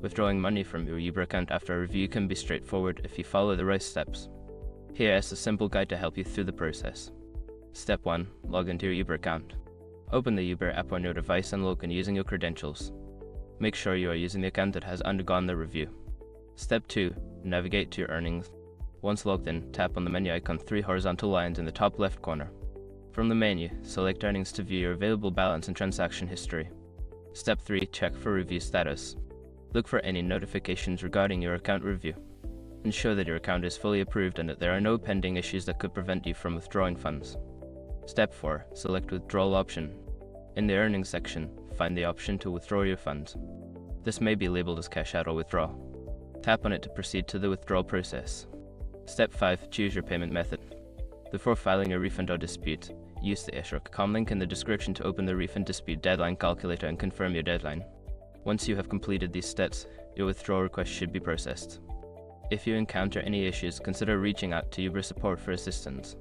Withdrawing money from your Uber account after a review can be straightforward if you follow the right steps. Here is a simple guide to help you through the process. Step 1. Log into your Uber account. Open the Uber app on your device and log in using your credentials. Make sure you are using the account that has undergone the review. Step 2. Navigate to your earnings. Once logged in, tap on the menu icon 3 horizontal lines in the top left corner. From the menu, select Earnings to view your available balance and transaction history. Step 3. Check for review status. Look for any notifications regarding your account review. Ensure that your account is fully approved and that there are no pending issues that could prevent you from withdrawing funds. Step 4. Select Withdrawal option. In the Earnings section, find the option to withdraw your funds. This may be labeled as Cash Out or Withdraw. Tap on it to proceed to the withdrawal process. Step 5. Choose your payment method. Before filing a refund or dispute, use the Escrow.com link in the description to open the refund dispute deadline calculator and confirm your deadline. Once you have completed these steps, your withdrawal request should be processed. If you encounter any issues, consider reaching out to Uber support for assistance.